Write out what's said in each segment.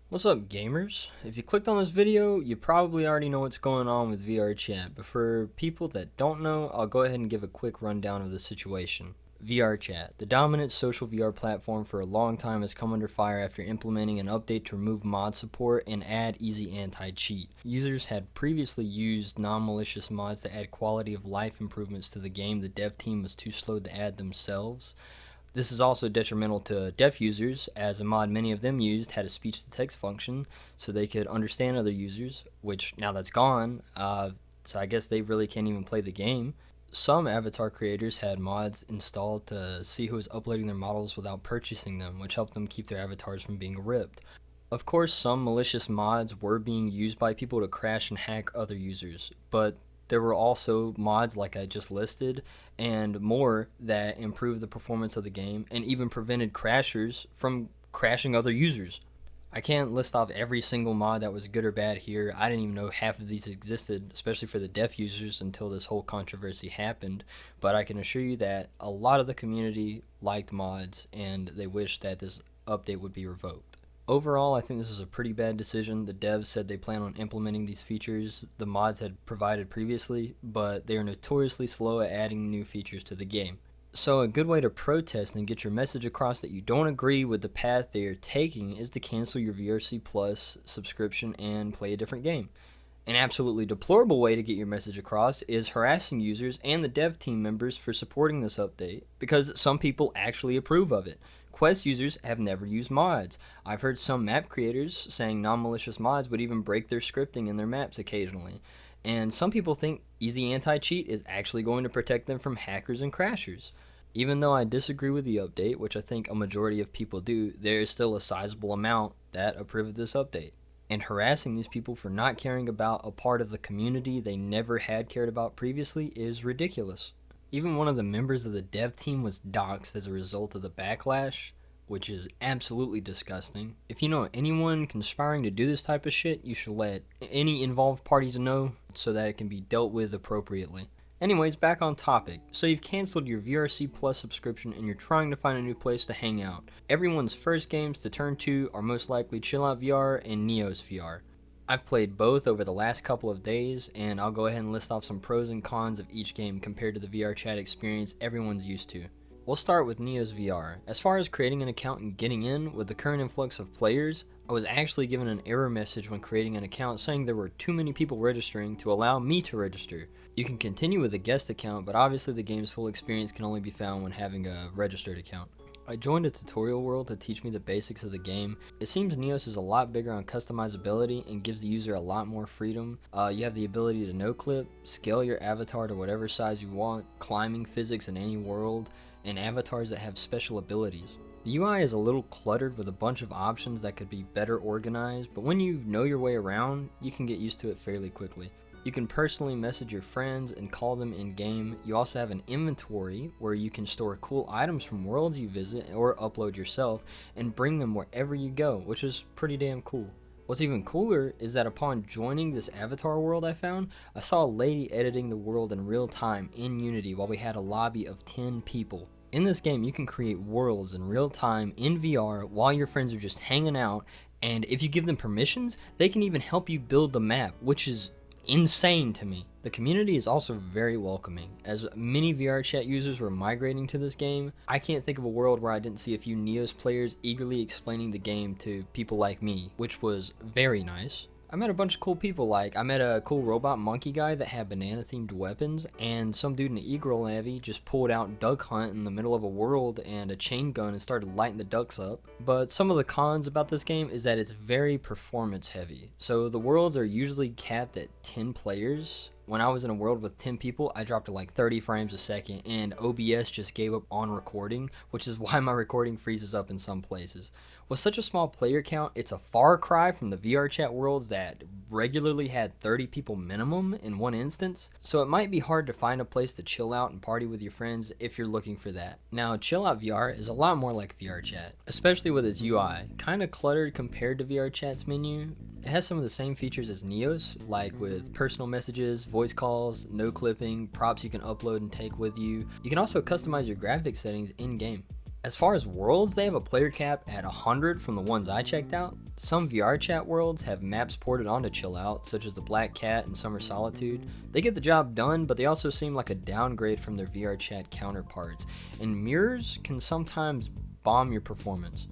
What's up, gamers? If you clicked on this video, you probably already know what's going on with VRChat, but for people that don't know, I'll go ahead and give a quick rundown of the situation. VRChat, the dominant social VR platform for a long time, has come under fire after implementing an update to remove mod support and add easy anti-cheat. Users had previously used non-malicious mods to add quality of life improvements to the game. The dev team was too slow to add themselves. This is also detrimental to deaf users, as a mod many of them used had a speech-to-text function so they could understand other users, which now that's gone, so I guess they really can't even play the game. Some avatar creators had mods installed to see who was uploading their models without purchasing them, which helped them keep their avatars from being ripped. Of course, some malicious mods were being used by people to crash and hack other users, but there were also mods like I just listed and more that improved the performance of the game and even prevented crashers from crashing other users. I can't list off every single mod that was good or bad here. I didn't even know half of these existed, especially for the deaf users, until this whole controversy happened. But I can assure you that a lot of the community liked mods and they wish that this update would be revoked. Overall, I think this is a pretty bad decision. The devs said they plan on implementing these features the mods had provided previously, but they are notoriously slow at adding new features to the game. So a good way to protest and get your message across that you don't agree with the path they are taking is to cancel your VRC Plus subscription and play a different game. An absolutely deplorable way to get your message across is harassing users and the dev team members for supporting this update, because some people actually approve of it. Quest users have never used mods. I've heard some map creators saying non-malicious mods would even break their scripting in their maps occasionally. And some people think easy anti-cheat is actually going to protect them from hackers and crashers. Even though I disagree with the update, which I think a majority of people do, there is still a sizable amount that approve of this update. And harassing these people for not caring about a part of the community they never had cared about previously is ridiculous. Even one of the members of the dev team was doxxed as a result of the backlash, which is absolutely disgusting. If you know anyone conspiring to do this type of shit, you should let any involved parties know so that it can be dealt with appropriately. Anyways, back on topic. So you've canceled your VRC Plus subscription and you're trying to find a new place to hang out. Everyone's first games to turn to are most likely ChilloutVR and Neos VR. I've played both over the last couple of days, and I'll go ahead and list off some pros and cons of each game compared to the VRChat experience everyone's used to. We'll start with Neos VR. As far as creating an account and getting in, with the current influx of players, I was actually given an error message when creating an account saying there were too many people registering to allow me to register. You can continue with a guest account, but obviously the game's full experience can only be found when having a registered account. I joined a tutorial world to teach me the basics of the game. It seems Neos is a lot bigger on customizability and gives the user a lot more freedom. You have the ability to no-clip, scale your avatar to whatever size you want, climbing physics in any world, and avatars that have special abilities. The UI is a little cluttered with a bunch of options that could be better organized, but when you know your way around, you can get used to it fairly quickly. You can personally message your friends and call them in-game. You also have an inventory where you can store cool items from worlds you visit or upload yourself and bring them wherever you go, which is pretty damn cool. What's even cooler is that upon joining this avatar world I found, I saw a lady editing the world in real time in Unity while we had a lobby of 10 people. In this game, you can create worlds in real time in VR while your friends are just hanging out, and if you give them permissions, they can even help you build the map, which is insane to me. The community is also very welcoming. As many VRChat users were migrating to this game, I can't think of a world where I didn't see a few Neos players eagerly explaining the game to people like me, which was very nice. I met a bunch of cool people, like I met a cool robot monkey guy that had banana themed weapons, and some dude in an Eagle Navy just pulled out duck hunt in the middle of a world and a chain gun and started lighting the ducks up. But some of the cons about this game is that it's very performance heavy. So the worlds are usually capped at 10 players. When I was in a world with 10 people, I dropped to like 30 frames a second, and OBS just gave up on recording, which is why my recording freezes up in some places. With such a small player count, it's a far cry from the VRChat worlds that regularly had 30 people minimum in one instance, so it might be hard to find a place to chill out and party with your friends if you're looking for that. Now, ChilloutVR is a lot more like VRChat, especially with its UI. Kinda cluttered compared to VRChat's menu. It has some of the same features as Neos, like with personal messages, voice calls, no clipping, props you can upload and take with you. You can also customize your graphics settings in-game. As far as worlds, they have a player cap at 100 from the ones I checked out. Some VRChat worlds have maps ported onto Chillout, such as the Black Cat and Summer Solitude. They get the job done, but they also seem like a downgrade from their VRChat counterparts, and mirrors can sometimes bomb your performance.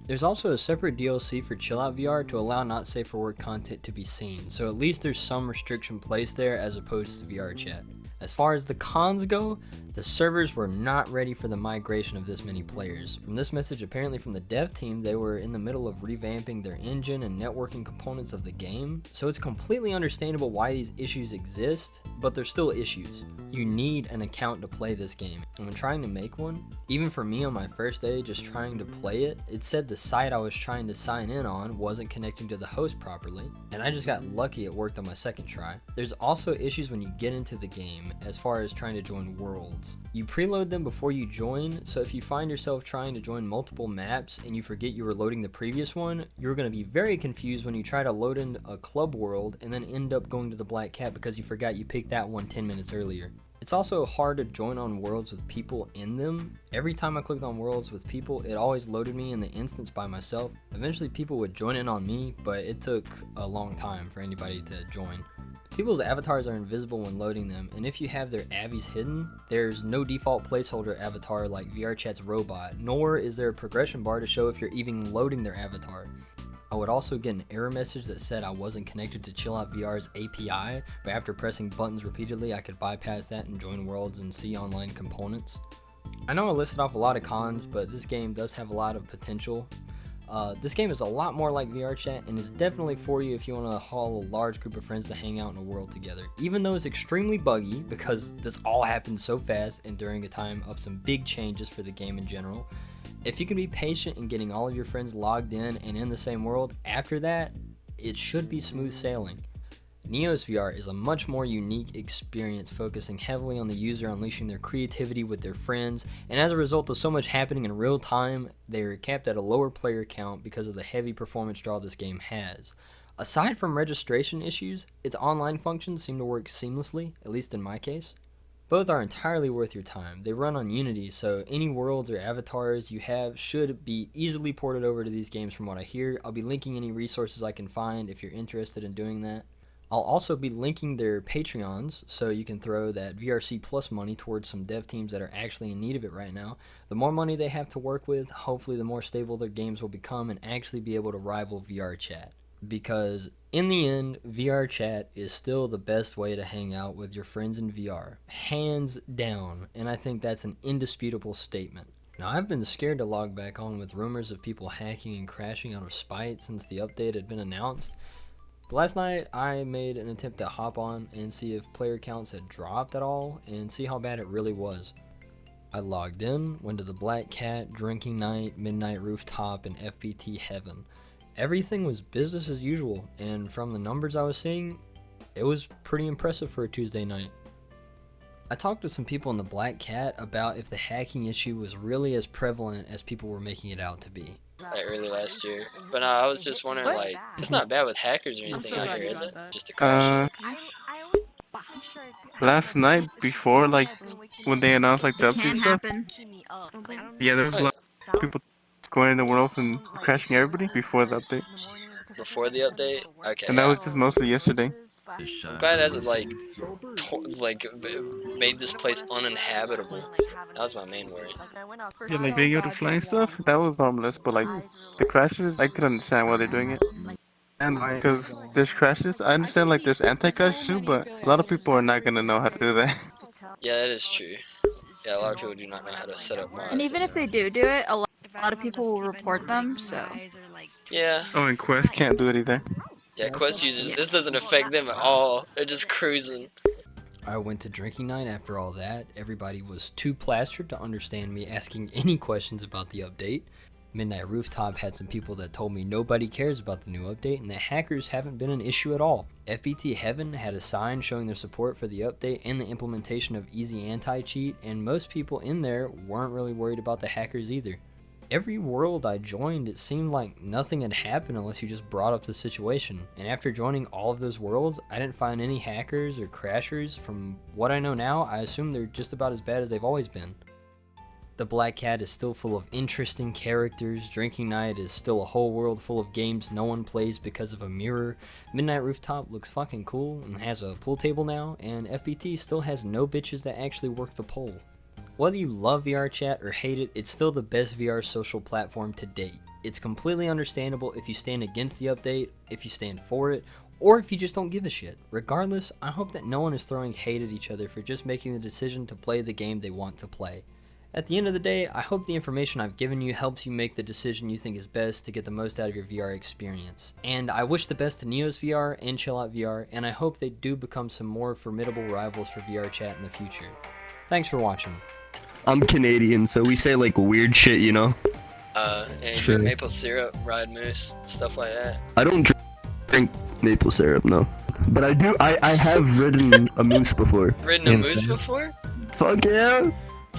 There's also a separate DLC for ChilloutVR to allow not safe for work content to be seen, so at least there's some restriction placed there as opposed to VRChat. As far as the cons go, the servers were not ready for the migration of this many players. From this message, apparently from the dev team, they were in the middle of revamping their engine and networking components of the game, so it's completely understandable why these issues exist, but they're still issues. You need an account to play this game, and when trying to make one, even for me on my first day just trying to play it, it said the site I was trying to sign in on wasn't connecting to the host properly, and I just got lucky it worked on my second try. There's also issues when you get into the game as far as trying to join worlds. You preload them before you join, so if you find yourself trying to join multiple maps and you forget you were loading the previous one, you're going to be very confused when you try to load in a club world and then end up going to the Black Cat because you forgot you picked that one 10 minutes earlier. It's also hard to join on worlds with people in them. Every time I clicked on worlds with people, it always loaded me in the instance by myself. Eventually people would join in on me, but it took a long time for anybody to join. People's avatars are invisible when loading them, and if you have their avies hidden, there's no default placeholder avatar like VRChat's robot, nor is there a progression bar to show if you're even loading their avatar. I would also get an error message that said I wasn't connected to ChilloutVR's API, but after pressing buttons repeatedly, I could bypass that and join worlds and see online components. I know I listed off a lot of cons, but this game does have a lot of potential. This game is a lot more like VRChat and is definitely for you if you want to haul a large group of friends to hang out in a world together. Even though it's extremely buggy because this all happened so fast and during a time of some big changes for the game in general, if you can be patient in getting all of your friends logged in and in the same world, after that, it should be smooth sailing. Neos VR is a much more unique experience, focusing heavily on the user unleashing their creativity with their friends, and as a result of so much happening in real time, they are capped at a lower player count because of the heavy performance draw this game has. Aside from registration issues, its online functions seem to work seamlessly, at least in my case. Both are entirely worth your time. They run on Unity, so any worlds or avatars you have should be easily ported over to these games from what I hear. I'll be linking any resources I can find if you're interested in doing that. I'll also be linking their Patreons, so you can throw that VRC Plus money towards some dev teams that are actually in need of it right now. The more money they have to work with, hopefully the more stable their games will become and actually be able to rival VRChat. Because in the end, VRChat is still the best way to hang out with your friends in VR. Hands down, and I think that's an indisputable statement. Now, I've been scared to log back on with rumors of people hacking and crashing out of spite since the update had been announced. But last night, I made an attempt to hop on and see if player counts had dropped at all and see how bad it really was. I logged in, went to the Black Cat, Drinking Night, Midnight Rooftop, and FPT Heaven. Everything was business as usual, and from the numbers I was seeing, it was pretty impressive for a Tuesday night. I talked to some people in the Black Cat about if the hacking issue was really as prevalent as people were making it out to be. Like early last year. But I was just wondering, like, it's not bad with hackers or anything out here, is it? Just a crash. Last night before, like, when they announced, like, the It update can stuff, happen. yeah, there was a lot of people going in the worlds and crashing everybody before the update. Before the update? Okay, And that yeah. was just mostly yesterday. I'm glad it hasn't, made this place uninhabitable. That was my main worry. Yeah, like being able to fly and stuff, that was harmless, but like the crashes, I could understand why they're doing it. And because there's crashes, I understand like there's anti-crash too, but a lot of people are not gonna know how to do that. Yeah, that is true. Yeah, a lot of people do not know how to set up mods. And even if they do it, a lot of people will report them, so. Yeah. Oh, and Quest can't do it either. Yeah, Quest users, this doesn't affect them at all. They're just cruising. I went to Drinking Night after all that. Everybody was too plastered to understand me asking any questions about the update. Midnight Rooftop had some people that told me nobody cares about the new update and that hackers haven't been an issue at all. FBT Heaven had a sign showing their support for the update and the implementation of easy anti-cheat, and most people in there weren't really worried about the hackers either. Every world I joined, it seemed like nothing had happened unless you just brought up the situation. And after joining all of those worlds, I didn't find any hackers or crashers. From what I know now, I assume they're just about as bad as they've always been. The Black Cat is still full of interesting characters, Drinking Night is still a whole world full of games no one plays because of a mirror, Midnight Rooftop looks fucking cool and has a pool table now, and FBT still has no bitches that actually work the pole. Whether you love VRChat or hate it, it's still the best VR social platform to date. It's completely understandable if you stand against the update, if you stand for it, or if you just don't give a shit. Regardless, I hope that no one is throwing hate at each other for just making the decision to play the game they want to play. At the end of the day, I hope the information I've given you helps you make the decision you think is best to get the most out of your VR experience. And I wish the best to Neos VR and ChilloutVR, and I hope they do become some more formidable rivals for VRChat in the future. Thanks for watching. I'm Canadian, so we say like weird shit, you know? And you drink maple syrup, ride moose, stuff like that. I don't drink maple syrup, no. But I have ridden a moose before. Ridden a moose before? Fuck yeah!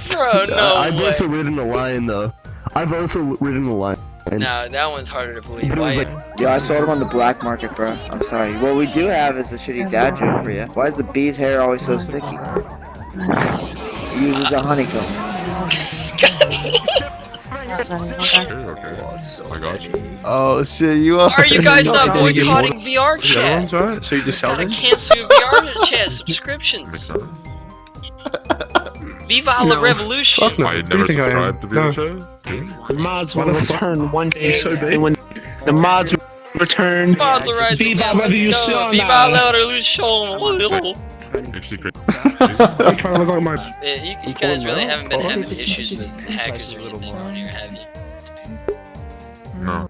Bro, no I've way. also ridden a lion, though. I've also ridden a lion. Nah, that one's harder to believe. But it was like, Yeah, I sold him on the black market, bro. I'm sorry. What we do have is a shitty dad joke for you. Why is the bee's hair always so sticky? He uses a honeycomb. I got you. Oh shit, you are. Are you guys not No, you boycotting VRChat? Right? So you just sell Gotta them? cancel your VRChat subscriptions. Viva la revolution! I had never subscribed to VRChat. The mods will return one day, and when the mods return, Mods will rise Viva again, let's go. Revolution! Viva la revolution! Actually, great. I'm trying to look like my. Yeah, you guys really haven't been having issues with hackers or anything on here, have you? No.